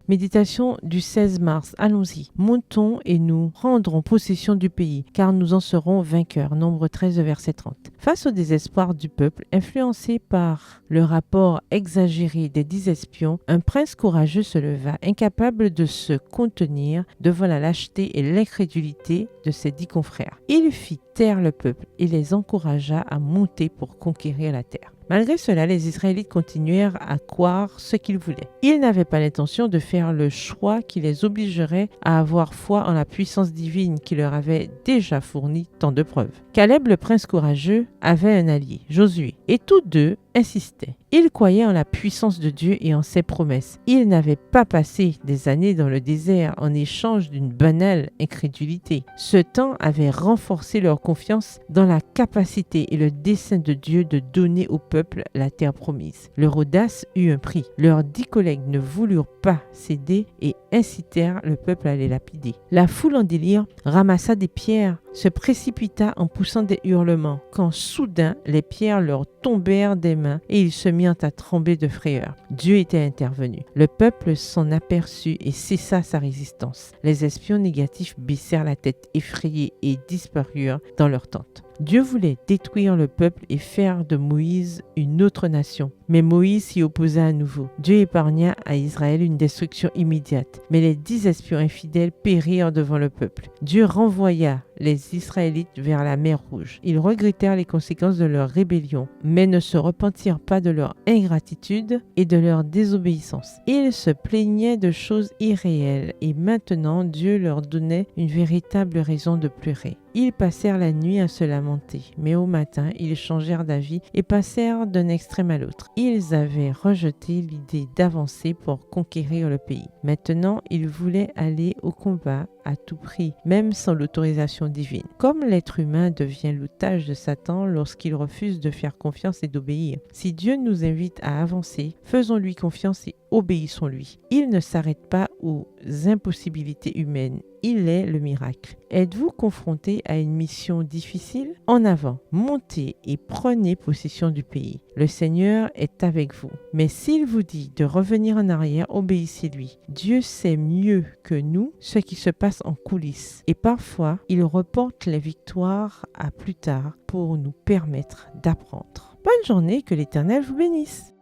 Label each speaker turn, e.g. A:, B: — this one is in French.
A: Méditation du 16 mars. Allons-y. Montons et nous rendrons possession du pays, car nous en serons vainqueurs. Nombre 13, verset 30. Face au désespoir du peuple, influencé par le rapport exagéré des 10 espions, un prince courageux se leva, incapable de se contenir devant la lâcheté et l'incrédulité de ses 10 confrères. Il fit taire le peuple et les encouragea à monter pour conquérir la terre. Malgré cela, les Israélites continuèrent à croire ce qu'ils voulaient. Ils n'avaient pas l'intention de faire le choix qui les obligerait à avoir foi en la puissance divine qui leur avait déjà fourni tant de preuves. Caleb, le prince courageux, avait un allié, Josué, et tous deux insistaient. Ils croyaient en la puissance de Dieu et en ses promesses. Ils n'avaient pas passé des années dans le désert en échange d'une banale incrédulité. Ce temps avait renforcé leur confiance dans la capacité et le dessein de Dieu de donner au peuple la terre promise. Leur audace eut un prix. Leurs 10 collègues ne voulurent pas céder et incitèrent le peuple à les lapider. La foule en délire ramassa des pierres, se précipita en poussant des hurlements, quand soudain les pierres leur tombèrent des mains et ils se mirent à trembler de frayeur. Dieu était intervenu. Le peuple s'en aperçut et cessa sa résistance. Les espions négatifs baissèrent la tête effrayés et disparurent dans leur tente. Dieu voulait détruire le peuple et faire de Moïse une autre nation. Mais Moïse s'y opposa à nouveau. Dieu épargna à Israël une destruction immédiate. Mais les 10 espions infidèles périrent devant le peuple. Dieu renvoya les Israélites vers la mer Rouge. Ils regrettèrent les conséquences de leur rébellion, mais ne se repentirent pas de leur ingratitude et de leur désobéissance. Ils se plaignaient de choses irréelles et maintenant Dieu leur donnait une véritable raison de pleurer. Ils passèrent la nuit à se lamenter, mais au matin, ils changèrent d'avis et passèrent d'un extrême à l'autre. Ils avaient rejeté l'idée d'avancer pour conquérir le pays. Maintenant, ils voulaient aller au combat à tout prix, même sans l'autorisation divine. Comme l'être humain devient l'otage de Satan lorsqu'il refuse de faire confiance et d'obéir. Si Dieu nous invite à avancer, faisons-lui confiance et obéissons-lui. Il ne s'arrête pas aux impossibilités humaines. Il est le miracle. Êtes-vous confronté à une mission difficile? En avant, montez et prenez possession du pays. Le Seigneur est avec vous. Mais s'il vous dit de revenir en arrière, obéissez-lui. Dieu sait mieux que nous ce qui se passe en coulisses. Et parfois, il reporte les victoires à plus tard pour nous permettre d'apprendre. Bonne journée, que l'Éternel vous bénisse.